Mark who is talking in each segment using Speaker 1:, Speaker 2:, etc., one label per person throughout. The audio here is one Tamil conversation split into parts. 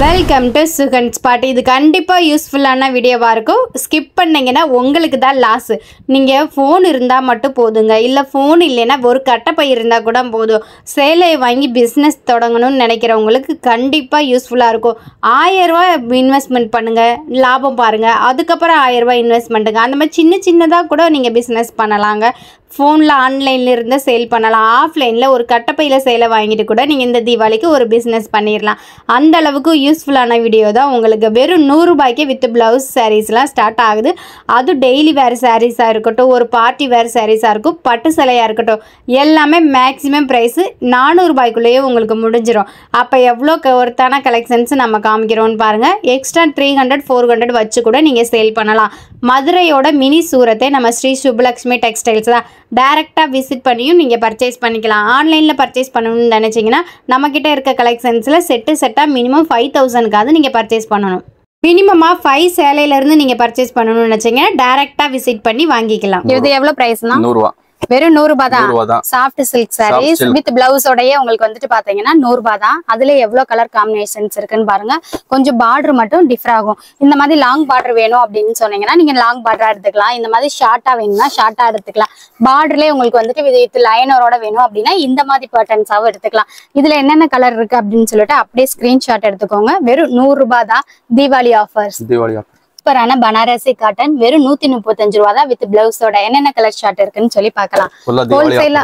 Speaker 1: Welcome to Sugan spot. இது கண்டிப்பாக யூஸ்ஃபுல்லான வீடியோவாக இருக்கும். ஸ்கிப் பண்ணிங்கன்னா உங்களுக்கு தான் லாஸு. நீங்கள் ஃபோன் இருந்தால் மட்டும் போதுங்க, இல்லை ஃபோன் இல்லைன்னா ஒரு கட்டப்பை இருந்தால் கூட போதும். சேலையை வாங்கி பிஸ்னஸ் தொடங்கணும்னு நினைக்கிறவங்களுக்கு கண்டிப்பாக யூஸ்ஃபுல்லாக இருக்கும். 1000 ரூபா இன்வெஸ்ட்மெண்ட் பண்ணுங்கள், லாபம் பாருங்கள். அதுக்கப்புறம் 1000 ரூபா இன்வெஸ்ட்மெண்ட்டுங்க. அந்த மாதிரி சின்னதாக கூட நீங்கள் பிஸ்னஸ் பண்ணலாங்க. ஃபோனில் ஆன்லைனில் இருந்து சேல் பண்ணலாம். ஆஃப்லைனில் ஒரு கட்டப்பையில் சேலை வாங்கிட்டு கூட நீங்கள் இந்த தீபாவளிக்கு ஒரு பிஸ்னஸ் பண்ணிடலாம். அந்த அளவுக்கு யூஸ்ஃபுல்லான வீடியோ தான் உங்களுக்கு. வெறும் 100 ரூபாய்க்கு வித் ப்ளவுஸ் சாரீஸ்லாம் ஸ்டார்ட் ஆகுது. அது டெய்லி வேர் சாரீஸாக இருக்கட்டும், ஒரு பார்ட்டி வேர் சாரீஸாக இருக்கும், பட்டு சேலையாக இருக்கட்டும், எல்லாமே மேக்ஸிமம் ப்ரைஸு 400 ரூபாய்க்குள்ளேயே உங்களுக்கு முடிஞ்சிடும். அப்போ எவ்வளோ ஒர்த்தான கலெக்ஷன்ஸ் நம்ம காமிக்கிறோன்னு பாருங்கள். எக்ஸ்ட்ரா 300 400 வச்சு கூட நீங்கள் சேல் பண்ணலாம். மதுரையோட மினி சூரத்தை நம்ம ஸ்ரீ சுப்புலக்ஷ்மி டெக்ஸ்டைல்ஸ் தான். டைரெக்டாக விசிட் பண்ணியும் நீங்கள் பர்ச்சேஸ் பண்ணிக்கலாம். ஆன்லைனில் பர்ச்சேஸ் பண்ணணும்னு நினச்சிங்கன்னா நம்மக்கிட்ட இருக்க கலெக்ஷன்ஸில் செட்டாக மினிமம் 5000க்காவது நீங்கள் பர்ச்சேஸ் பண்ணணும். மினிமமாக 5 சேலையிலேருந்து நீங்கள் பர்ச்சேஸ் பண்ணணும்னு நினச்சிங்கன்னா டைரெக்டாக விசிட் பண்ணி வாங்கிக்கலாம். இது எவ்வளோ ப்ரைஸ்னா?
Speaker 2: 100 ரூபா.
Speaker 1: வெறும் 100 ரூபாய் தான். சாஃப்ட் சில்க் சாரீஸ் வித் பிளவுஸோடயே உங்களுக்கு வந்துட்டு பாத்தீங்கன்னா 100 ரூபாய் தான். அதுல எவ்வளவு கலர் காம்பினேஷன்ஸ் இருக்குன்னு பாருங்க. கொஞ்சம் பார்டர் மட்டும் டிஃபர் ஆகும். இந்த மாதிரி லாங் பார்டர் வேணும் அப்படின்னு சொன்னீங்கன்னா நீங்க லாங் பார்டரா எடுத்துக்கலாம். இந்த மாதிரி ஷார்ட்டா வேணும்னா ஷார்ட்டா எடுத்துக்கலாம். பார்டர்லயே உங்களுக்கு வந்துட்டு வித் லைனரோட வேணும் அப்படின்னா இந்த மாதிரி பேட்டர்ன்ஸாவும் எடுத்துக்கலாம். இதுல என்னென்ன கலர் இருக்கு அப்படின்னு சொல்லிட்டு அப்படியே ஸ்கிரீன்ஷாட் எடுத்துக்கோங்க. வெறும் 100 ரூபாய் தான். தீபாவளி ஆஃபர்ஸ். சூப்பரான பனாரசி காட்டன் வெறும் 135 ரூபா தான். வித் பிளவுஸோட என்னென்ன கலர் ஷார்ட் இருக்குன்னு சொல்லி பார்க்கலாம். ஹோல்சேலா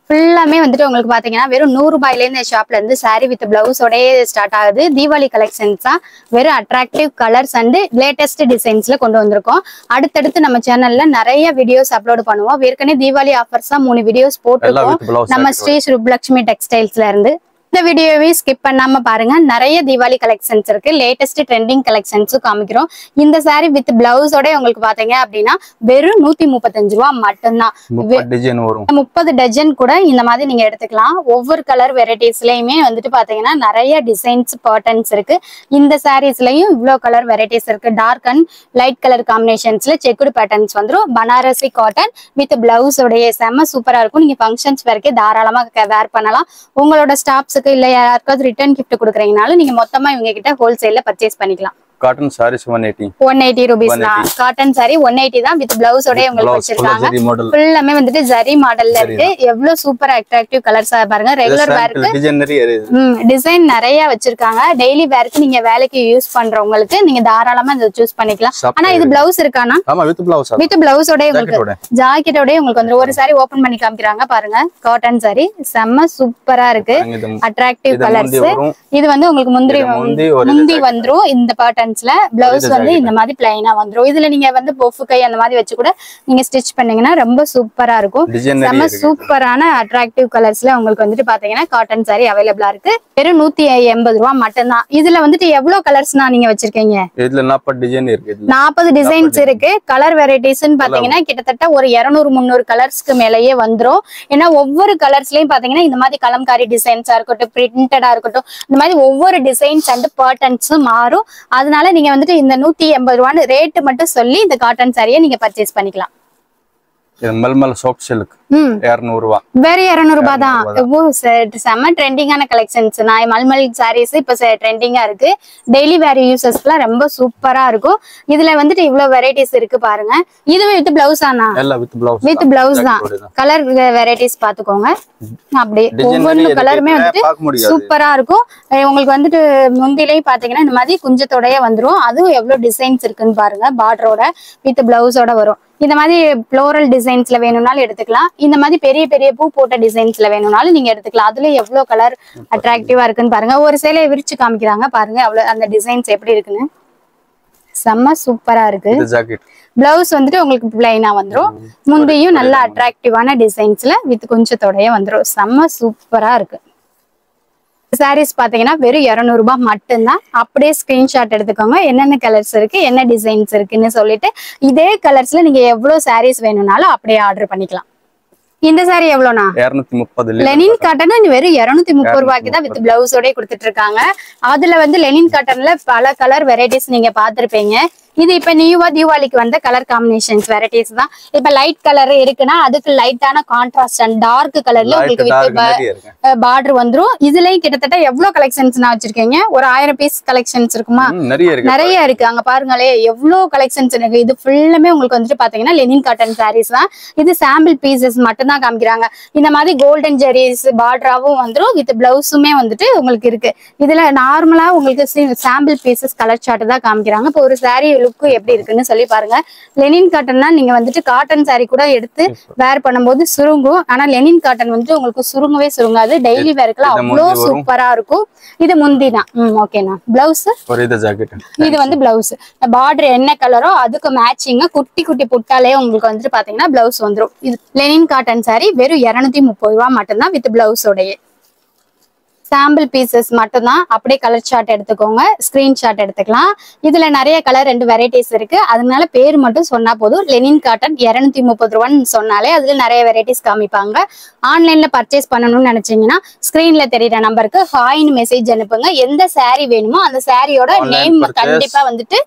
Speaker 1: ஃபுல்லாமே வந்துட்டு உங்களுக்கு பாத்தீங்கன்னா வெறும் 100 ரூபாயில இருந்து ஷாப்ல இருந்து சாரி வித் பிளவுஸோடய ஸ்டார்ட் ஆகுது. தீபாவளி கலெக்ஷன்ஸ் தான். வெறும் அட்ராக்டிவ் கலர்ஸ் அண்ட் லேட்டஸ்ட் டிசைன்ஸ்ல கொண்டு வந்திருக்கோம். அடுத்தடுத்து நம்ம சேனல்ல நிறைய வீடியோஸ் அப்லோட் பண்ணுவோம். ஏற்கனவே தீபாவளி ஆஃபர்ஸ் தான் 3 வீடியோஸ் போட்டிருக்கோம் நம்ம ஸ்ரீ சுப்புலக்ஷ்மி டெக்ஸ்டைல்ஸ்ல இருந்து. இந்த வீடியோவை ஸ்கிப் பண்ணாம பாருங்க. நிறைய தீபாவளி கலெக்ஷன்ஸ் இருக்கு. லேட்டஸ்ட் ட்ரெண்டிங் கலெக்ஷன்ஸும் காமிக்கிறோம். இந்த சாரி வித் பிளவுஸோட உங்களுக்கு பாத்தீங்க அப்படின்னா வெறும் 135 ரூபா மட்டும்தான். 30 டஜன் கூட இந்த மாதிரி நீங்க எடுத்துக்கலாம். ஒவ்வொரு கலர் வெரைட்டிஸ்லயுமே வந்துட்டு பாத்தீங்கன்னா நிறைய டிசைன்ஸ் பேட்டர்ன்ஸ் இருக்கு. இந்த சாரீஸ்லயும் இவ்வளவு கலர் வெரைட்டிஸ் இருக்கு. டார்க் அண்ட் லைட் கலர் காம்பினேஷன்ஸ்ல செக்குடு பேட்டர்ன்ஸ் வந்துடும். பனாரசி காட்டன் வித் பிளவுஸோடைய செம்ம சூப்பரா இருக்கும். நீங்க ஃபங்க்ஷன்ஸ் வரைக்கும் தாராளமா வேர் பண்ணலாம். உங்களோட ஸ்டாப்ஸ் இல்ல யாருக்காவது ரிட்டர்ன் கிஃப்ட் கொடுக்குறீங்கனாலும் நீங்க மொத்தமா இவங்க கிட்ட ஹோல்சேல்ல பர்ச்சேஸ் பண்ணிக்கலாம்.
Speaker 2: காட்டன் சாரீஸ்
Speaker 1: 180 ரூபீஸ் தான். காட்டன் சாரி 180 தான். வித் பிளவுஸோட உங்களுக்கு வச்சிருக்காங்க. ஃபுல்லாமே வந்துட்டு ஜரி மாடல்ல இருக்கு. எவ்வளவு சூப்பர் அட்ராக்டிவ் கலர்ஸா பாருங்க. ரெகுலர் வேருக்கு டிசைன் நிறைய வச்சிருக்காங்க. டெய்லி வேருக்கு நீங்க வேலைக்கு யூஸ் பண்றவங்களுக்கு நீங்க தாராளமா இதை சூஸ் பண்ணிக்கலாம். ஆனா இது பிளவுஸ் இருக்கானா? வித் பிளவுஸோட உங்களுக்கு ஜாக்கெட்டோட உங்களுக்கு வந்து ஒரு சாரி ஓபன் பண்ணி காமிக்கிறாங்க பாருங்க. காட்டன் சாரி செம்ம சூப்பரா இருக்கு. Attractive colours. இது வந்து உங்களுக்கு முந்தி வந்துரும். இந்த பேட்டர்ன் பிளவுஸ் வந்து இந்த மாதிரி பிளைனா வந்துரும். இதுல நீங்க வந்து பொஃப் கை அந்த மாதிரி வச்சு கூட நீங்க ஸ்டிச் பண்ணீங்கன்னா ரொம்ப சூப்பரா இருக்கும். செம்ம சூப்பரான அட்ராக்டிவ் கலர்ஸ்ல உங்களுக்கு வந்துட்டு பாத்தீங்கன்னா காட்டன் சாரி அவைலபிளா இருக்கு. வெறும் 180 ரூபா மட்டும்தான். இதுல வந்துட்டு எவ்வளவு கலர்ஸ்னா நீங்க வச்சிருக்கீங்க?
Speaker 2: இதுல 40 டிசைன் இருக்கு.
Speaker 1: 40 டிசைன்ஸ் இருக்கு. கலர் வெரைட்டிஸ்ன்னு பாத்தீங்கன்னா கிட்டத்தட்ட ஒரு 200 300 கலர்ஸ்க்கு மேலேயே வந்துரும். ஏன்னா ஒவ்வொரு கலர்ஸ்லயும் பாத்தீங்கன்னா இந்த மாதிரி கலம்காரி டிசைன்ஸா இருக்கட்டும், பிரிண்டடா இருக்கட்டும், இந்த மாதிரி ஒவ்வொரு டிசைன்ஸ் அண்ட் பேட்டர்ன்ஸும் மாறும். அதனால நீங்க வந்துட்டு இந்த 180 ரூபான்னு ரேட் மட்டும் சொல்லி இந்த காட்டன் சாரியை நீங்க பர்ச்சேஸ் பண்ணிக்கலாம்.
Speaker 2: மல்மல் சாஃப்ட் சில்க் 200 ரூபாய்.
Speaker 1: வேற 200 ரூபாய் தான். செம்ம ட்ரெண்டிங்கான கலெக்ஷன்ஸ். நான் மல்மல் சாரீஸ் இப்ப ட்ரெண்டிங்கா இருக்கு. டெய்லி வேர் யூசஸ்க்குலாம் ரொம்ப சூப்பரா இருக்கும். இதுல வந்துட்டு இவ்வளவு வெரைட்டிஸ் இருக்கு பாருங்க. இதுவே வித் பிளவுஸ் ஆனா? வித் பிளவுஸ் தான். கலர் வெரைட்டிஸ் பாத்துக்கோங்க. அப்படியே ஒவ்வொரு கலருமே வந்துட்டு சூப்பரா இருக்கும். உங்களுக்கு வந்துட்டு முந்திலையும் பாத்தீங்கன்னா இந்த மாதிரி குஞ்சத்தோடய வந்துரும். அதுவும் எவ்வளவு டிசைன்ஸ் இருக்குன்னு பாருங்க. பார்டரோட வித் பிளவுஸோட வரும். இந்த மாதிரி ஃப்ளோரல் டிசைன்ஸ்ல வேணும்னாலும் எடுத்துக்கலாம். இந்த மாதிரி பெரிய பெரிய பூ போட்ட டிசைன்ஸ்ல வேணும்னாலும் நீங்க எடுத்துக்கலாம். அதுல எவ்வளவு கலர் அட்ராக்டிவா இருக்குன்னு பாருங்க. ஒரு சேலையை விரிச்சு காமிக்கிறாங்க பாருங்க. அவ்வளவு அந்த டிசைன்ஸ் எப்படி இருக்குன்னு செம்ம சூப்பரா இருக்கு. பிளவுஸ் வந்துட்டு உங்களுக்கு பிளைனா வந்துரும். முந்தையும் நல்ல அட்ராக்டிவான டிசைன்ஸ்ல வித் கொஞ்சத்தோடய வந்துரும். செம்ம சூப்பரா இருக்கு. சாரீஸ் பாத்தீங்கன்னா வெறும் 200 ரூபாய் மட்டும்தான். அப்படியே ஸ்கிரீன்ஷாட் எடுத்துக்கோங்க. என்னென்ன கலர்ஸ் இருக்கு, என்ன டிசைன்ஸ் இருக்குன்னு சொல்லிட்டு இதே கலர்ஸ்ல நீங்க எவ்வளவு சாரீஸ் வேணும்னாலும் அப்படியே ஆர்டர் பண்ணிக்கலாம். இந்த சாரி எவ்வளவுனா?
Speaker 2: 230.
Speaker 1: லெனின் காட்டன் வெறும் 230 ரூபாய்க்கு தான் வித் பிளவுஸோட கொடுத்துட்டு இருக்காங்க. அதுல வந்து லெனின் காட்டன்ல பல கலர் வெரைட்டிஸ் நீங்க பாத்திருப்பீங்க. இது இப்ப நியூவா தீபாவளிக்கு வந்த கலர் காம்பினேஷன்ஸ் வெரைட்டிஸ் தான். இப்ப லைட் கலர் இருக்குன்னா அதுக்கு லைட்டான கான்ட்ராஸ்ட் அண்ட் டார்க் கலர்ல உங்களுக்கு பார்டர் வந்துரும். இதுலயும் கிட்டத்தட்ட எவ்வளவு கலெக்ஷன்ஸ் நான் வச்சிருக்கீங்க, ஒரு 1000 பீஸ் கலெக்ஷன்ஸ் இருக்குமா? நிறைய இருக்கு. அங்க பாருங்களே எவ்வளவு கலெக்ஷன்ஸ் இருக்கு. இது ஃபுல்லுமே உங்களுக்கு வந்துட்டு பாத்தீங்கன்னா லெனின் காட்டன் சாரீஸ் தான். இது சாம்பிள் பீசஸ் மட்டும் தான் காமிக்கிறாங்க. இந்த மாதிரி கோல்டன் ஜெரிஸ் பார்டராவும் வந்துரும், வித் பிளவுஸுமே வந்துட்டு உங்களுக்கு இருக்கு. இதுல நார்மலா உங்களுக்கு சாம்பிள் பீசஸ் கலர் சார்ட் தான் காமிக்கிறாங்க. இப்போ ஒரு சாரீ லுக்கு எப்படி இருக்குன்னு சொல்லி பாருங்க. லெனின் காட்டன்னா நீங்க வந்துட்டு காட்டன் சாரி கூட எடுத்து வேர் பண்ணும்போது சுருங்கும். ஆனா லெனின் காட்டன் வந்துட்டு உங்களுக்கு சுருங்கவே சுருங்காது. டெய்லி வேர்க்குலாம் அவ்வளோ சூப்பரா இருக்கும். இது முந்தி தான். ஓகேண்ணா. பிளவுஸ் இது வந்து பிளவுஸ் பார்டர் என்ன கலரோ அதுக்கு மேட்சிங்கா குட்டி குட்டி புட்டாலே உங்களுக்கு வந்துட்டு பாத்தீங்கன்னா பிளவுஸ் வந்துடும். இது லெனின் காட்டன் சாரி வெறும் 230 ரூபா மட்டும்தான் வித் பிளவுஸோடைய. சாம்பிள் பீசஸ் மட்டும் தான். அப்படியே கலர் சார்ட் எடுத்துக்கோங்க, ஸ்கிரீன்ஷாட் எடுத்துக்கலாம். இதுல நிறைய கலர் 2 வெரைட்டிஸ் இருக்கு. அதனால பேர் மட்டும் சொன்னா போதும். லெனின் காட்டன் 230 ரூபான்னு சொன்னாலே அதுல நிறைய வெரைட்டிஸ் காமிப்பாங்க. ஆன்லைன்ல பர்ச்சேஸ் பண்ணணும்னு நினைச்சீங்கன்னா ஸ்கிரீன்ல தெரியுற நம்பருக்கு ஹாய்னு மெசேஜ் அனுப்புங்க. எந்த சாரீ வேணுமோ அந்த சாரியோட நேம் கண்டிப்பா வந்துட்டு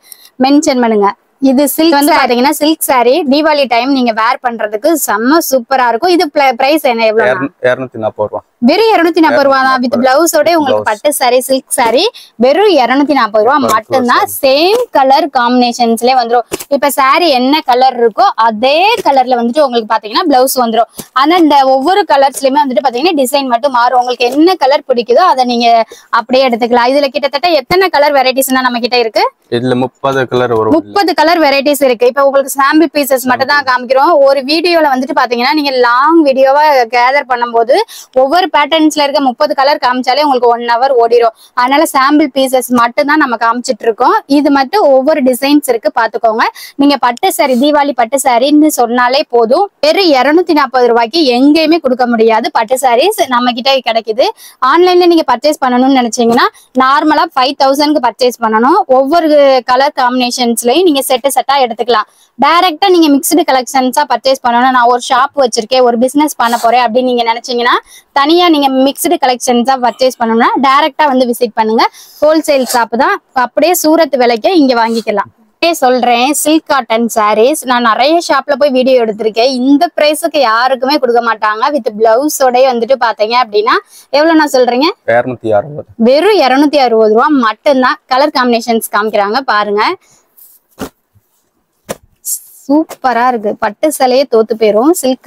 Speaker 1: மென்ஷன் பண்ணுங்க. இது சில்க் வந்து பாத்தீங்கன்னா சில்க் சாரி தீபாவளி டைம் நீங்க வேர் பண்றதுக்கு செம்ம சூப்பரா இருக்கும். இது பிரைஸ் என்ன எவ்வளவு?
Speaker 2: 240 ரூபா.
Speaker 1: வெறும் 240 ரூபா தான். வித் பிளவுஸோட உங்களுக்கு பட்டு சாரி சில்க் சாரி வெறும் 240 ரூபா மட்டும்தான். சேம் கலர் காம்பினேஷன்ஸ்ல வந்துடும். இப்ப சாரி என்ன கலர் இருக்கோ அதே கலர்ல வந்துட்டு உங்களுக்கு பாத்தீங்கன்னா பிளவுஸ் வந்துடும். ஆனா இந்த ஒவ்வொரு கலர்ஸ்லயுமே வந்துட்டு பாத்தீங்கன்னா டிசைன் மட்டும் மாறும். உங்களுக்கு என்ன கலர் பிடிக்குதோ அதை நீங்க அப்படியே எடுத்துக்கலாம். இதுல கிட்டத்தட்ட எத்தனை கலர் வெரைட்டிஸ் நம்ம கிட்ட இருக்கு?
Speaker 2: இதுல 30 கலர் வரும்.
Speaker 1: 30 கலர் வெரைட்டிஸ் இருக்கு. இப்ப உங்களுக்கு சாம்பிள் பீசஸ் மட்டும் தான் காமிக்கிறோம். ஒரு வீடியோல வந்துட்டு பாத்தீங்கன்னா நீங்க லாங் வீடியோவா கேதர் பண்ணும்போது ஒவ்வொரு பேட்டர்ன்ஸ்ல இருக்க 30 கலர் காமிச்சாலே உங்களுக்கு 1 hour ஓடிடும். அதனால சாம்பிள் பீசஸ் மட்டும் தான் நம்ம காமிச்சிட்டு இருக்கோம். இது மட்டும் ஒவ்வொரு டிசைன்ஸ் இருக்கு பாத்துக்கோங்க. நீங்க பட்டு சாரி தீபாவளி பட்டு சாரின்னு சொன்னாலே போதும். வெறும் 240 ரூபாய்க்கு எங்கேயுமே கொடுக்க முடியாது பட்டு சாரீஸ் நம்ம கிட்ட கிடைக்குது. ஆன்லைன்ல நீங்க பர்ச்சேஸ் பண்ணணும்னு நினைச்சீங்கன்னா நார்மலா 5000க்கு பர்ச்சேஸ் பண்ணணும். ஒவ்வொரு கலர் காம்பினேஷன்ஸ்லயும் நீங்க செட்டா எடுத்துக்கலாம். டைரக்டா நீங்க மிக்ஸ்டு கலெக்ஷன்ஸா பர்ச்சேஸ் பண்ணணும். நான் ஒரு ஷாப் வச்சிருக்கேன், ஒரு பிசினஸ் பண்ண போறேன் அப்படின்னு நீங்க நினைச்சீங்கன்னா தனியா நீங்க மிக்ஸ்டு கலெக்ஷன்ஸா பர்ச்சேஸ் பண்ணணும்னா டைரக்டா வந்து விசிட் பண்ணுங்க. ஹோல்சேல் ஷாப் தான். அப்படியே சூரத் விலைக்கு இங்க வாங்கிக்கலாம். சொல்றேன் சில்க் காட்டன் சாரீஸ் நான் நிறைய ஷாப்ல போய் வீடியோ எடுத்திருக்கேன். இந்த பிரைஸுக்கு யாருக்குமே கொடுக்க மாட்டாங்க. வித் பிளவுஸோட வந்துட்டு பாத்தீங்க அப்படின்னா எவ்வளவு நான் சொல்றீங்க?
Speaker 2: 260.
Speaker 1: வெறும் 260 ரூபா மட்டும்தான். கலர் காம்பினேஷன்ஸ் காமிக்கிறாங்க பாருங்க. சூப்பரா இருக்கு. பட்டு சேலையே தோத்து போயிரும். சில்க்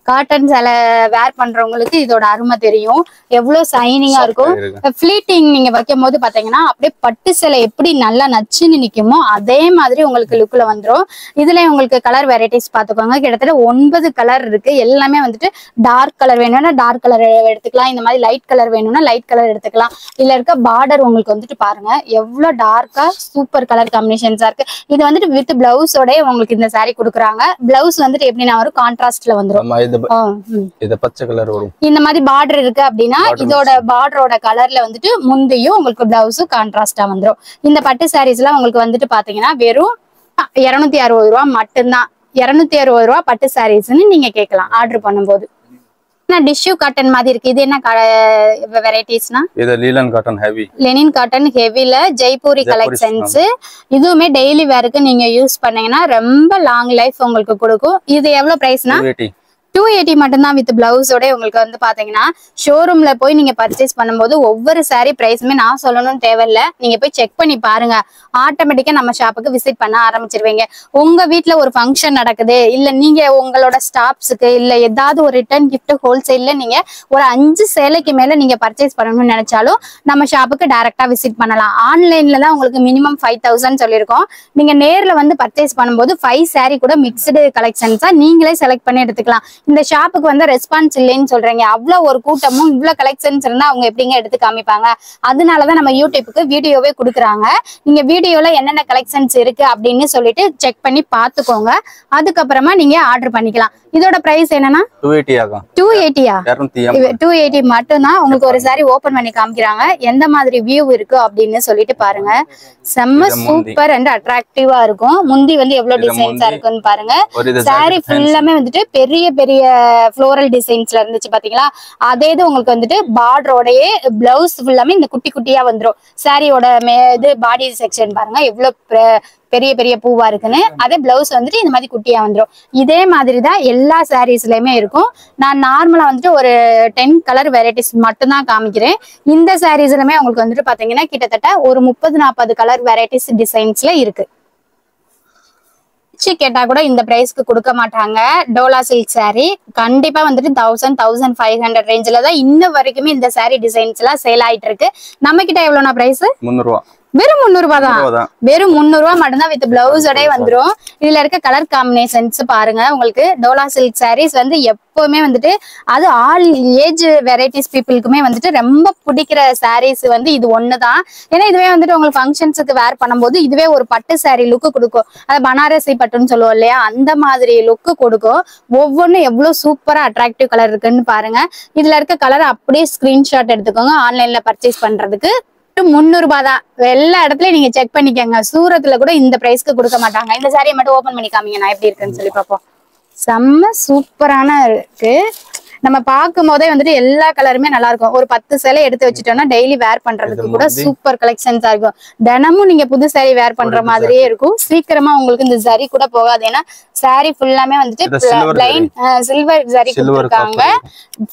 Speaker 1: காட்டன் சேலை வேர் பண்றவங்களுக்கு இதோட அருமை தெரியும். எவ்வளவு சைனிங்கா இருக்கும். ஃபிளீட்டிங் நீங்க வைக்கும் போது பாத்தீங்கன்னா அப்படியே பட்டு சேலை எப்படி நல்லா நச்சுன்னு நிக்குமோ அதே மாதிரி உங்களுக்கு லுக்ல வந்துடும். இதுல உங்களுக்கு கலர் வெரைட்டிஸ் பாத்துக்கோங்க. கிட்டத்தட்ட 9 கலர் இருக்கு. எல்லாமே வந்துட்டு டார்க் கலர் வேணும்னா டார்க் கலர் எடுத்துக்கலாம். இந்த மாதிரி லைட் கலர் வேணும்னா லைட் கலர் எடுத்துக்கலாம். இதுல இருக்க பார்டர் உங்களுக்கு வந்துட்டு பாருங்க எவ்வளவு டார்க்கா சூப்பர் கலர் காம்பினேஷன்ஸா இருக்கு. இது வந்துட்டு வித் பிளவுஸோட உங்களுக்கு இந்த சாரி கொடுக்குறாங்க. பிளவுஸ் வந்துட்டு எப்படின்னா வரும் கான்ட்ராஸ்ட்ல வந்துரும்.
Speaker 2: இது பச்சை கலர் வரும். இந்த
Speaker 1: மாதிரி பார்டர் இருக்கு அப்படின்னா இதோட பார்டரோட கலர்ல வந்துட்டு முந்தையும் உங்களுக்கு பிளவுஸும் கான்ட்ராஸ்டா வந்துரும். இந்த பட்டு சாரீஸ் எல்லாம் உங்களுக்கு வந்துட்டு பாத்தீங்கன்னா வெறும் 260 ரூபா மட்டும்தான். 260 ரூபா பட்டு சாரீஸ்ன்னு நீங்க கேட்கலாம் ஆர்டர் பண்ணும்போது. டிஷ்யூ காட்டன் மாதிரி இருக்கு. இது என்ன வெரைட்டிஸ்னா?
Speaker 2: இது linen cotton heavy.
Speaker 1: Linen cotton ஹெவில ஜெய்ப்பூரி கலெக்ஷன்ஸ். இதுவுமே டெய்லி வேருக்கு நீங்க யூஸ் பண்ணீங்கன்னா ரொம்ப லாங் லைஃப் உங்களுக்கு கொடுக்கும். இது எவ்வளவு பிரைஸ்னா? 280 மட்டும்தான். வித் பிளவுஸோட உங்களுக்கு வந்து பாத்தீங்கன்னா ஷோரூம்ல போய் நீங்க பர்ச்சேஸ் பண்ணும்போது ஒவ்வொரு சாரி பிரைஸுமே நான் சொல்லணும்னு தேவையில்ல. நீங்க போய் செக் பண்ணி பாருங்க. ஆட்டோமேட்டிக்கா நம்ம ஷாப்புக்கு விசிட் பண்ண ஆரம்பிச்சிருவீங்க. உங்க வீட்டுல ஒரு ஃபங்க்ஷன் நடக்குது, இல்ல நீங்க உங்களோட ஸ்டாஃப்ஸுக்கு இல்ல ஏதாவது ஒரு ரிட்டர்ன் கிஃப்ட் ஹோல்சேல்ல நீங்க ஒரு 5 சேலைக்கு மேல நீங்க பர்ச்சேஸ் பண்ணணும்னு நினைச்சாலும் நம்ம ஷாப்புக்கு டைரக்டா விசிட் பண்ணலாம். ஆன்லைன்ல தான் உங்களுக்கு மினிமம் 5000 சொல்லியிருக்கோம். நீங்க நேர்ல வந்து பர்ச்சேஸ் பண்ணும்போது 5 சாரி கூட மிக்ஸ்டு கலெக்ஷன்ஸா நீங்களே செலக்ட் பண்ணி எடுத்துக்கலாம். இந்த ஷாப்புக்கு வந்து ரெஸ்பான்ஸ் இல்லைன்னு சொல்றீங்க. அவ்வளவு ஒரு கூட்டமும் இவ்வளவு கலெக்ஷன்ஸ் இருந்தா அவங்க எப்படிங்க எடுத்து காமிப்பாங்க? அதனாலதான் நம்ம யூடியூப்புக்கு வீடியோவே கொடுக்குறாங்க. நீங்க வீடியோல என்னென்ன கலெக்ஷன்ஸ் இருக்கு அப்படின்னு சொல்லிட்டு செக் பண்ணி பாத்துக்கோங்க. அதுக்கப்புறமா நீங்க ஆர்டர் பண்ணிக்கலாம். இதோட பிரைஸ் என்னன்னா 280 மட்டும்தான். உங்களுக்கு ஒரு சாரி ஓபன் பண்ணி காமிக்கிறாங்க. எந்த மாதிரி வியூ இருக்கு அப்படின்னு சொல்லிட்டு பாருங்க. செம்ம சூப்பர் அண்ட் அட்ராக்டிவா இருக்கும். முந்தி வந்து எவ்வளவு டிசைன்ஸா இருக்குன்னு பாருங்க. சாரி ஃபுல்லாமே வந்துட்டு பெரிய பெரிய பெரிய ஃப்ளோரல் டிசைன்ஸ்ல இருந்துச்சு பாத்தீங்களா, அதே இது உங்களுக்கு வந்துட்டு பார்டரோடயே பிளவுஸ் ஃபுல்லாமே இந்த குட்டி குட்டியா வந்துரும். சாரியோட இது பாடி செக்ஷன் பாருங்க எவ்வளவு பெரிய பெரிய பூவா இருக்குன்னு. அதே பிளவுஸ் வந்துட்டு இந்த மாதிரி குட்டியா வந்துடும். இதே மாதிரி தான் எல்லா சாரீஸ்லயுமே இருக்கும். நான் நார்மலா வந்துட்டு ஒரு 10 கலர் வெரைட்டிஸ் மட்டும் தான் காமிக்கிறேன். இந்த சாரீஸ்லுமே உங்களுக்கு வந்துட்டு பாத்தீங்கன்னா கிட்டத்தட்ட ஒரு 30-40 கலர் வெரைட்டிஸ் டிசைன்ஸ்ல இருக்கு. கேட்டா கூட இந்த பிரைஸ்க்கு கொடுக்க மாட்டாங்க. டோலா சில்க் சாரி கண்டிப்பா வந்துட்டு 1000-1500 ரேஞ்சில தான் இன்ன வரைக்குமே இந்த சாரி டிசைன்ஸ் எல்லாம் சேல் ஆயிட்டு இருக்கு. நம்ம கிட்ட எவ்வளவுனா பிரைஸ்?
Speaker 2: 300 ரூபா.
Speaker 1: வெறும் 300 ரூபாய் தான். வெறும் 300 ரூபாய் மட்டும்தான் வித் பிளவுஸோட வந்துரும். இதுல இருக்க கலர் காம்பினேஷன்ஸ் பாருங்க. உங்களுக்கு டோலா சில்க் சாரீஸ் வந்து எப்பவுமே வந்துட்டு அது ஆல் ஏஜ் வெரைட்டிஸ் பீப்புளுக்குமே வந்துட்டு ரொம்ப பிடிக்கிற சாரீஸ் வந்து இது ஒண்ணுதான். ஏன்னா இதுவே வந்துட்டு உங்களுக்கு ஃபங்க்ஷன்ஸுக்கு வேர் பண்ணும்போது இதுவே ஒரு பட்டு சாரி லுக்கு கொடுக்கும். அது பனாரசி பட்டுன்னு சொல்லுவோம் இல்லையா, அந்த மாதிரி லுக்கு கொடுக்கும். ஒவ்வொன்றும் எவ்வளவு சூப்பரா அட்ராக்டிவ் கலர் இருக்குன்னு பாருங்க. இதுல இருக்க கலர் அப்படியே ஸ்கிரீன்ஷாட் எடுத்துக்கோங்க. ஆன்லைன்ல பர்ச்சேஸ் பண்றதுக்கு 300 ரூபாய் தான். எல்லா இடத்துலயும் நீங்க செக் பண்ணிக்கங்க. சூரத்ல கூட இந்த பிரைஸ்க்கு கொடுக்க மாட்டாங்க. இந்த சாரியை மட்டும் ஓபன் பண்ணி காமிங்க, நான் எப்படி இருக்குன்னு சொல்லி பார்ப்போம். செம்ம சூப்பரான இருக்கு. நம்ம பார்க்கும் போதே வந்துட்டு எல்லா கலருமே நல்லா இருக்கும். ஒரு 10 சேலை எடுத்து வச்சுட்டோம்னா டெய்லி வேர் பண்றதுக்கு கூட சூப்பர் கலெக்ஷன்ஸா இருக்கும். தினமும் நீங்க புது சாரி வேர் பண்ற மாதிரியே இருக்கும். சீக்கிரமா உங்களுக்கு இந்த ஜரி கூட போகாது. ஏன்னா சாரி ஃபுல்லாமே வந்துட்டு பிளைன் சில்வர் ஜரி கொடுத்துருக்காங்க.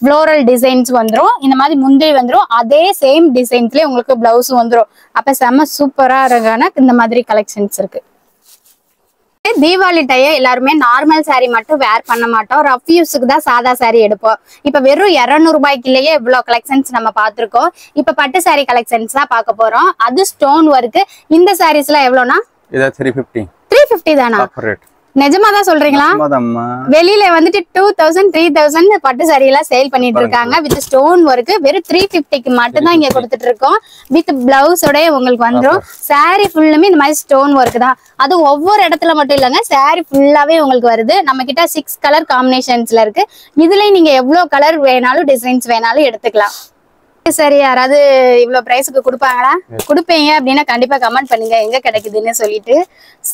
Speaker 1: ஃப்ளோரல் டிசைன்ஸ் வந்துரும். இந்த மாதிரி முந்திரி வந்துரும். அதே சேம் டிசைன்ஸ்லயே உங்களுக்கு பிளவுஸ் வந்துரும். அப்ப செம்ம சூப்பரா இருக்கான இந்த மாதிரி கலெக்ஷன்ஸ் இருக்கு. தீபாவளி டைய எல்லாருமே நார்மல் சாரி மட்டும் வேர் பண்ண மாட்டோம். ரஃப் யூஸுக்கு தான் சாதா சாரி எடுப்போம். இப்ப வெறும் 200 ரூபாய்க்குள்ளேயே இவ்வளவு கலெக்ஷன்ஸ் நம்ம பார்த்திருக்கோம். இப்ப பட்டு சாரி கலெக்ஷன்ஸ் தான் பார்க்க போறோம். அது ஸ்டோன் ஒர்க். இந்த சாரீஸ் எல்லாம் எவ்வளவுனா? 350 தானா? நிஜமா தான் சொல்றீங்களா? வெளியில வந்துட்டு 2000 3000 பட்டு சாரி எல்லாம் சேல் பண்ணிட்டு இருக்காங்க. வித் ஸ்டோன் ஒர்க் வெறும் 350க்கு மட்டும் தான் இங்க கொடுத்துட்டு இருக்கோம். வித் பிளவுஸோட உங்களுக்கு வந்துரும். சாரி ஃபுல்லுமே இந்த மாதிரி ஸ்டோன் ஒர்க் தான். அது ஒவ்வொரு இடத்துல மட்டும் இல்லைங்க, சாரி ஃபுல்லாவே உங்களுக்கு வருது. நம்ம கிட்ட 6 கலர் காம்பினேஷன்ஸ்ல இருக்கு. இதுல நீங்க எவ்வளவு கலர் வேணாலும் டிசைன்ஸ் வேணாலும் எடுத்துக்கலாம். சரி, யாராவது இவ்வளவு பிரைஸுக்கு கொடுப்பாங்களா? கொடுப்பீங்க அப்படின்னா கண்டிப்பா கமெண்ட் பண்ணுங்க எங்க கிடைக்குதுன்னு சொல்லிட்டு.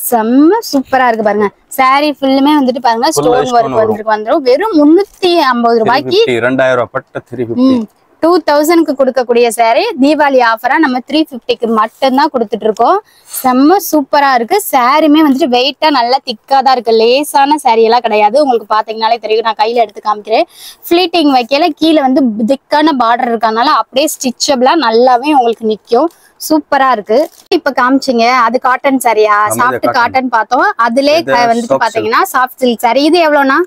Speaker 1: செம்ம சூப்பரா இருக்கு பாருங்க. சாரி ஃபுல்லுமே வந்துட்டு பாருங்க ஸ்டோன் ஒர்க் வந்துரும். வெறும் 350 ரூபாய்க்கு 2000க்கு கொடுக்கக்கூடிய சாரி தீபாவளி ஆஃபரா நம்ம 350க்கு மட்டும் தான் கொடுத்துட்டு இருக்கோம். செம்ம சூப்பரா இருக்கு. சாரியுமே வந்துட்டு வெயிட்டா நல்லா திக்கா தான் இருக்கு. லேசான சாரி எல்லாம் கிடையாது. உங்களுக்கு பாத்தீங்கன்னாலே தெரியும். நான் கையில எடுத்து காமிக்கிறேன். ஃபிளீட்டிங் வைக்கல கீழே வந்து திக்கான பார்டர் இருக்கனால அப்படியே ஸ்டிச்சபிளா நல்லாவே உங்களுக்கு நிக்கும். சூப்பரா இருக்கு. இப்ப காமிச்சிங்க அது காட்டன் சாரியா? சாஃப்ட் காட்டன் பார்த்தோம். அதுல வந்துட்டு பாத்தீங்கன்னா சாஃப்ட் சில்க் சாரி. இது எவ்வளவுனா?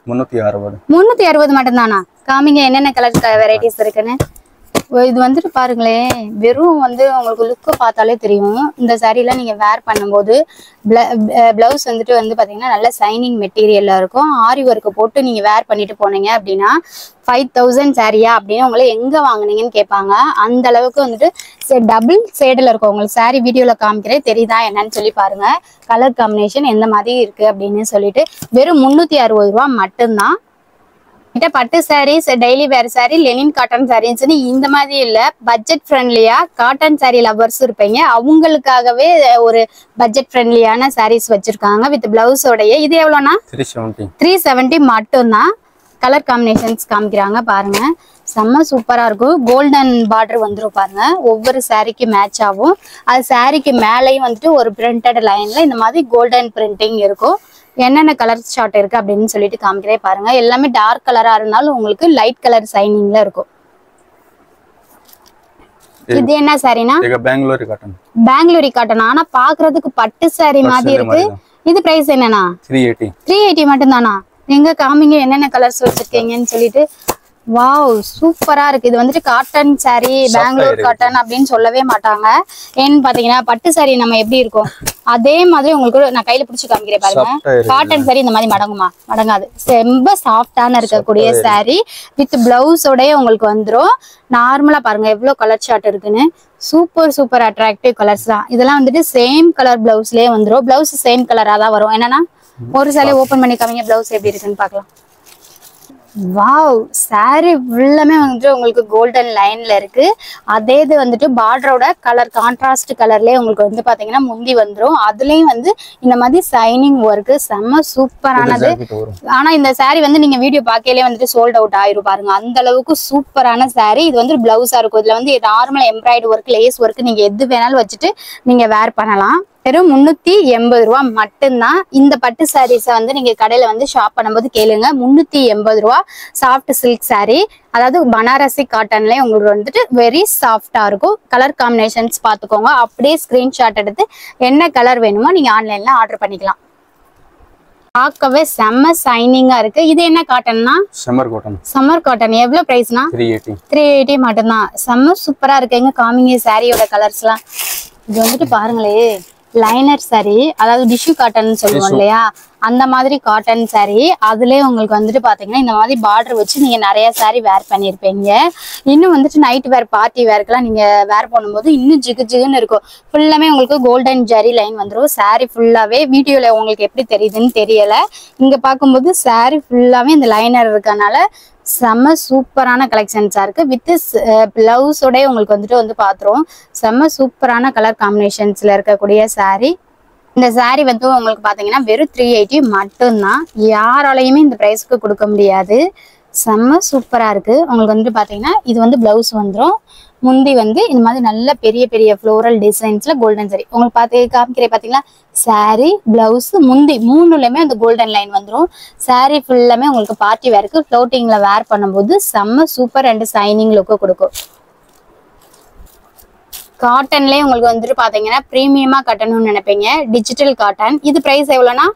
Speaker 1: 360 மட்டும் தானா? காமிங்க என்னென்ன கலர் வெரைட்டிஸ் இருக்குன்னு. இது வந்துட்டு பாருங்களேன். வெறும் வந்து உங்களுக்கு லுக்கு பார்த்தாலே தெரியும். இந்த சாரீலாம் நீங்க வேர் பண்ணும்போது பிளவுஸ் வந்துட்டு பாத்தீங்கன்னா நல்ல சைனிங் மெட்டீரியல்ல இருக்கும். ஆரி ஒர்க் போட்டு நீங்க வேர் பண்ணிட்டு போனீங்க அப்படின்னா 5000 சாரியா அப்படின்னு உங்களை எங்க வாங்குனீங்கன்னு கேட்பாங்க. அந்த அளவுக்கு வந்துட்டு டபுள் ஷேட்ல இருக்கும். உங்களுக்கு சாரி வீடியோல காமிக்கிறேன், தெரியுதா என்னன்னு சொல்லி பாருங்க. கலர் காம்பினேஷன் எந்த மாதிரி இருக்கு அப்படின்னு சொல்லிட்டு. வெறும் 360 ரூபாய் மட்டும்தான். பட்டு sarees, daily wear saree, linen cotton sarees இந்த மாதிரி இல்ல, பட்ஜெட் ஃப்ரெண்ட்லியா காட்டன் சாரி லவர்ஸ் இருப்பீங்க அவங்களுக்காகவே ஒரு பட்ஜெட் ஃப்ரெண்ட்லியான சாரீஸ் வச்சிருக்காங்க வித் பிளவுஸோடய. இது எவ்வளவுனா? 370 மட்டும்தான். கலர் காம்பினேஷன்ஸ் காமிக்கிறாங்க பாருங்க. செம்ம சூப்பரா இருக்கும். கோல்டன் பார்டர் வந்துரும் பாருங்க. ஒவ்வொரு சாரிக்கு மேட்ச் ஆகும். அது சாரிக்கு மேலேயும் வந்துட்டு ஒரு பிரிண்டட் லைன்ல இந்த மாதிரி கோல்டன் பிரிண்டிங் இருக்கும். என்னென்ன கலர் ஷார்ட் இருக்கு அப்படின்னு சொல்லிட்டு காமிக்கிறேன் பாருங்க. எல்லாமே டார்க் கலரா இருந்தாலும் உங்களுக்கு லைட் கலர் சைனிங்ல இருக்கும். இது என்ன சாரினா? பெங்களூரி காட்டன். ஆனா பாக்குறதுக்கு பட்டு சாரி மாதிரி இருக்கு. இது பிரைஸ் என்னன்னா? 380 மட்டும் தானா? எங்க காமிங்க என்னென்ன கலர்ஸ் வச்சிருக்கீங்கன்னு சொல்லிட்டு. வாவ், சூப்பரா இருக்கு. இது வந்துட்டு காட்டன் சாரி, பெங்களூர் காட்டன் அப்படின்னு சொல்லவே மாட்டாங்க. ஏன்னு பாத்தீங்கன்னா பட்டு சாரி நம்ம எப்படி இருக்கும் அதே மாதிரி உங்களுக்கு நான் கையில பிடிச்சு காமிக்கிறேன் பாருங்க. காட்டன் சாரி இந்த மாதிரி மடங்குமா? மடங்காது. ரொம்ப சாஃப்டான இருக்கக்கூடிய சாரி வித் பிளவுஸோடய உங்களுக்கு வந்துரும். நார்மலா பாருங்க எவ்வளவு கலர் ஷார்ட் இருக்குன்னு. சூப்பர் அட்ராக்டிவ் கலர்ஸ் தான். இதெல்லாம் வந்துட்டு சேம் கலர் பிளவுஸ்லயே வந்துரும். பிளவுஸ் சேம் கலரா தான் வரும். என்னன்னா ஒரு சாரி ஓபன் பண்ணி காமிங்க பிளவுஸ் எப்படி இருக்குன்னு பாக்கலாம். வாவ், சாரி ஃபுல்லாமே வந்துட்டு உங்களுக்கு கோல்டன் லைன்ல இருக்கு. அதே இது வந்துட்டு பார்டரோட கலர் கான்ட்ராஸ்ட் கலர்லயே உங்களுக்கு வந்து பாத்தீங்கன்னா முந்தி வந்துரும். அதுலயும் வந்து இந்த மாதிரி சைனிங் ஒர்க் செம்ம சூப்பரானது. ஆனா இந்த சாரி வந்து நீங்க வீடியோ பார்க்கலே வந்துட்டு சோல்ட் அவுட் ஆயிரும் பாருங்க. அந்த அளவுக்கு சூப்பரான சாரி. இது வந்து பிளவுஸா இருக்கும். இதுல வந்து normal embroidery work, lace work நீங்க எது வேணாலும் வச்சுட்டு நீங்க வேர் பண்ணலாம். வெறும் 380 ரூபா மட்டும்தான். இந்த பட்டு சாரீஸை வந்து நீங்க கடையில வந்து ஷாப் பண்ணும்போது கேளுங்க. 380 ரூபா சாஃப்ட் சில்க் சாரி, அதாவது பனாரசி காட்டன்லயே உங்களுக்கு வந்துட்டு வெரி சாஃப்டா இருக்கும். கலர் காம்பினேஷன்ஸ் பாத்துக்கோங்க. அப்படியே ஸ்கிரீன்ஷாட் எடுத்து என்ன கலர் வேணுமோ நீங்க ஆன்லைன்ல ஆர்டர் பண்ணிக்கலாம். பார்க்கவே செம்ம சைனிங்கா இருக்கு. இது என்ன காட்டன்னா?
Speaker 2: Summer cotton.
Speaker 1: Summer cotton. எவ்வளவு பிரைஸ்னா? 380 மட்டும்தான். செம்ம சூப்பரா இருக்கு. எங்க காமிங்க சாரியோட கலர்ஸ் எல்லாம். இது வந்துட்டு பாருங்களே, லைனர் சாரி, அதாவது டிஷ்யூ காட்டன் சொல்லுவோம் இல்லையா, அந்த மாதிரி காட்டன் சாரி. அதுலயே உங்களுக்கு வந்துட்டு பாத்தீங்கன்னா இந்த மாதிரி பார்டர் வச்சு நீங்க நிறைய சாரி வேர் பண்ணிருப்பீங்க. இன்னும் வந்துட்டு நைட் வேர், பார்ட்டி வேர்க்கெல்லாம் நீங்க வேர் பண்ணும்போது இன்னும் ஜிகு ஜிகுன்னு இருக்கும். ஃபுல்லாமே உங்களுக்கு கோல்டன் ஜரி லைன் வந்துடும். சாரி ஃபுல்லாவே வீடியோல உங்களுக்கு எப்படி தெரியுதுன்னு தெரியல. இங்க பார்க்கும்போது சாரி ஃபுல்லாவே இந்த லைனர் இருக்கனால செம்ம சூப்பரான கலெக்ஷன்ஸா இருக்கு. வித் பிளவுஸோட உங்களுக்கு வந்துட்டு பாத்துரும். செம்ம சூப்பரான கலர் காம்பினேஷன்ஸ்ல இருக்கக்கூடிய சாரி. இந்த சாரி வந்து உங்களுக்கு பாத்தீங்கன்னா வெறும் 380 மட்டும்தான். யாராலையுமே இந்த பிரைஸ்க்கு கொடுக்க முடியாது. செம்ம சூப்பரா இருக்கு. உங்களுக்கு வந்துட்டு பாத்தீங்கன்னா இது வந்து பிளவுஸ் வந்துடும். முந்தி வந்து இந்த மாதிரி நல்ல பெரிய பெரிய ஃப்ளோரல் டிசைன்ஸ்ல கோல்டன் சாரி உங்களுக்கு காமிக்கிறேன். பாத்தீங்களா, சாரி பிளவுஸ் முந்தி மூணுலயுமே அந்த கோல்டன் லைன் வந்துடும். சாரி ஃபுல்லாமே உங்களுக்கு பார்ட்டி வேருக்கு ஃப்ளோட்டிங்ல வேர் பண்ணும்போது செம்ம சூப்பர் அண்ட் சைனிங் லுக்கு கொடுக்கும். காட்டன்லயே உங்களுக்கு வந்துட்டு பாத்தீங்கன்னா பிரீமியமா கட்டணும்னு நினைப்பீங்க. Digital cotton. இது பிரைஸ் எவ்வளவுனா?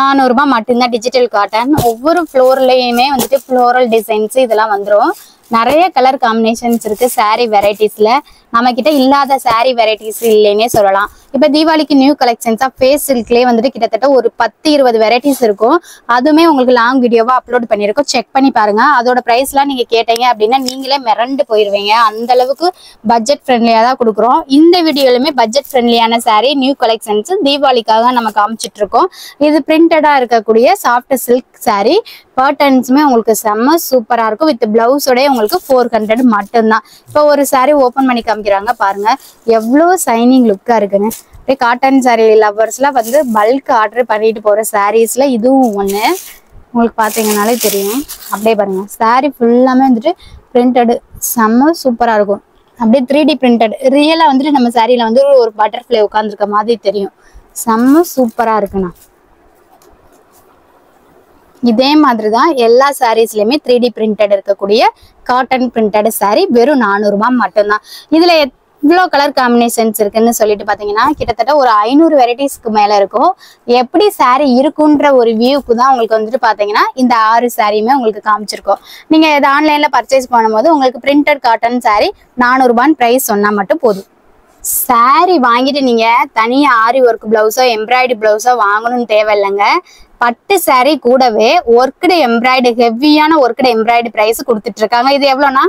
Speaker 1: 400 ரூபாய் மட்டும்தான். Digital cotton. ஒவ்வொரு ஃப்ளோர்லயுமே வந்துட்டு ஃப்ளோரல் டிசைன்ஸ் இதெல்லாம் வந்துடும். நிறைய கலர் காம்பினேஷன்ஸ் இருக்கு சாரி வெரைட்டிஸ்ல. நம்ம கிட்ட இல்லாத சாரி வெரைட்டிஸ் இல்லைன்னே சொல்லலாம். இப்ப தீபாவளிக்கு நியூ கலெக்ஷன்ஸா ஃபேஸ் சில்க்லயே வந்துட்டு கிட்டத்தட்ட ஒரு 10-20 வெரைட்டிஸ் இருக்கும். அதுவுமே உங்களுக்கு லாங் வீடியோவா அப்லோட் பண்ணிருக்கோம். செக் பண்ணி பாருங்க. அதோட பிரைஸ் எல்லாம் நீங்க கேட்டீங்க அப்படின்னா நீங்களே மிரண்டு போயிருவீங்க. அந்த அளவுக்கு பட்ஜெட் ஃப்ரெண்ட்லியா தான் கொடுக்குறோம். இந்த வீடியோலுமே பட்ஜெட் ஃப்ரெண்ட்லியான சாரி நியூ கலெக்ஷன்ஸ் தீபாவளிக்காக நம்ம காமிச்சிட்டு இருக்கோம். இது பிரிண்டடா இருக்கக்கூடிய சாஃப்ட் சில்க் சாரி. பர்டன்ஸுமே உங்களுக்கு செம்ம சூப்பரா இருக்கும். வித் பிளவுஸோட உங்களுக்கு 400 மட்டும்தான். இப்போ ஒரு சாரி ஓபன் பண்ணி காமிக்கிறாங்க பாருங்க, எவ்வளவு சைனிங் லுக்கா இருக்குன்னு. அப்படியே காட்டன் சாரி லவர்ஸ்லாம் வந்து பல்க் ஆர்டர் பண்ணிட்டு போற சாரீஸ்ல இதுவும் ஒண்ணு. உங்களுக்கு பாத்தீங்கன்னாலே தெரியும். அப்படியே பாருங்க, சாரி ஃபுல்லாமே வந்துட்டு பிரிண்டடு செம்ம சூப்பரா இருக்கும். அப்படியே 3D பிரிண்டட் ரியலா வந்துட்டு நம்ம சாரியில வந்து ஒரு பட்டர்ஃப்ளை உட்காந்துருக்க மாதிரி தெரியும். செம்ம சூப்பரா இருக்குண்ணா. இதே மாதிரிதான் எல்லா சாரீஸ்லயுமே 3D பிரிண்டட் இருக்கக்கூடிய காட்டன் பிரிண்டட் சாரி வெறும் 400 ரூபாய் மட்டும்தான். இதுல இவ்வளோ கலர் காம்பினேஷன்ஸ் இருக்குன்னு சொல்லிட்டு பாத்தீங்கன்னா கிட்டத்தட்ட ஒரு 500 வெரைட்டிஸ்க்கு மேல இருக்கும். எப்படி சாரி இருக்குன்ற ஒரு வியூக்கு தான் உங்களுக்கு வந்துட்டு பாத்தீங்கன்னா இந்த 6 சாரியுமே உங்களுக்கு காமிச்சிருக்கோம். நீங்க இதை ஆன்லைன்ல பர்ச்சேஸ் பண்ணும்போது உங்களுக்கு பிரிண்டட் காட்டன் சாரி 400 ரூபான்னு பிரைஸ் சொன்னா மட்டும் போதும். சாரி வாங்கிட்டு நீங்க தனியா ஆரி ஒர்க் பிளவுஸோ எம்ப்ராய்டரி பிளவுஸோ வாங்கணும்னு தேவையில்லைங்க. பட்டு சாரி கூடவே ஒர்க்டு எம்ப்ராய்டரி ஹெவியான ஒர்க்டு எம்ப்ராய்டரி பிரைஸ் கொடுத்துட்டு இருக்காங்க. இது எவ்வளவுனா?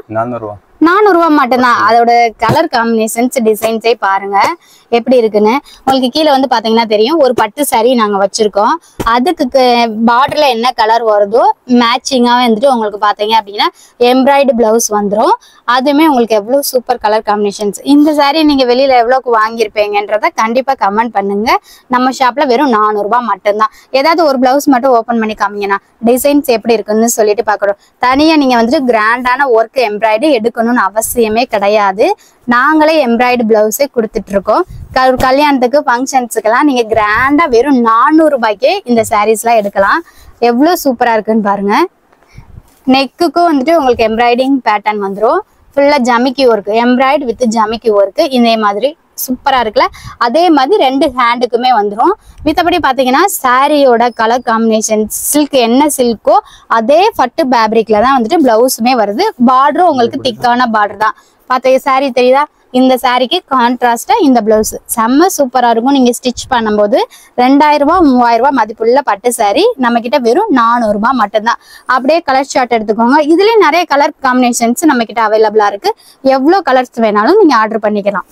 Speaker 1: 400 ரூபாய் மட்டும்தான். அதோட கலர் காம்பினேஷன்ஸ் டிசைன்ஸே பாருங்க எப்படி இருக்குன்னு. உங்களுக்கு கீழே வந்து பாத்தீங்கன்னா தெரியும். ஒரு பட்டு சாரி நாங்க வச்சிருக்கோம். அதுக்கு பார்டர்ல என்ன கலர் வருதோ மேட்சிங்கா வந்துட்டு உங்களுக்கு பாத்தீங்க அப்படின்னா எம்ப்ராய்டரி பிளவுஸ் வந்துடும். அதுவுமே உங்களுக்கு எவ்வளவு சூப்பர் கலர் காம்பினேஷன்ஸ். இந்த சாரி நீங்க வெளியில எவ்வளவுக்கு வாங்கியிருப்பீங்கன்றத கண்டிப்பா கமெண்ட் பண்ணுங்க. நம்ம ஷாப்ல வெறும் 400 ரூபாய் மட்டும்தான். ஏதாவது ஒரு பிளவுஸ் மட்டும் ஓபன் பண்ணி காமிங்கன்னா டிசைன்ஸ் எப்படி இருக்குன்னு சொல்லிட்டு பாக்குறோம். தனியா நீங்க வந்துட்டு கிராண்டான ஒர்க் எம்ப்ராய்டரி எடுக்கணும் அவசியமே கிடையாது. நாங்களே எம்ப்ராய்டரி பிளவுஸே கொடுத்துட்டு இருக்கோம். கல்யாணத்துக்கு ஃபங்க்ஷன்ஸுக்கெல்லாம் நீங்க கிராண்டா வெறும் 400 ரூபாய்க்கே இந்த சாரீஸ் எல்லாம் எடுக்கலாம். எவ்வளவு சூப்பரா இருக்குன்னு பாருங்க. நெக்குக்கும் வந்துட்டு உங்களுக்கு எம்ப்ராய்டிங் பேட்டர்ன் வந்துடும். ஃபுல்லா ஜமிக்கி ஒர்க், எம்ப்ராய்டு வித் ஜமிக்கி ஒர்க் இதே மாதிரி சூப்பரா இருக்குல்ல. அதே மாதிரி 2 ஹேண்டுக்குமே வந்துடும். மித்தபடி பாத்தீங்கன்னா சாரியோட கலர் காம்பினேஷன் சில்க் என்ன சில்கோ அதே பட்டு ஃபேப்ரிக்ல தான் வந்துட்டு பிளவுஸுமே வருது. பார்டரும் உங்களுக்கு திக்கான பார்டர் தான். பார்த்த சாரி தெரியுதா? இந்த சாரிக்கு கான்ட்ராஸ்டா இந்த பிளவுஸ் செம்ம சூப்பரா இருக்கும். நீங்க ஸ்டிச் பண்ணும்போது 2000 ரூபாய் 3000 ரூபாய் மதிப்புள்ள பட்டு சாரி நம்ம கிட்ட வெறும் 400 ரூபாய் மட்டும்தான். அப்படியே கலர் ஷார்ட் எடுத்துக்கோங்க. இதுலயும் நிறைய கலர் காம்பினேஷன்ஸ் நம்ம கிட்ட அவைலபிளா இருக்கு. எவ்வளவு கலர்ஸ் வேணாலும் நீங்க ஆர்டர் பண்ணிக்கலாம்.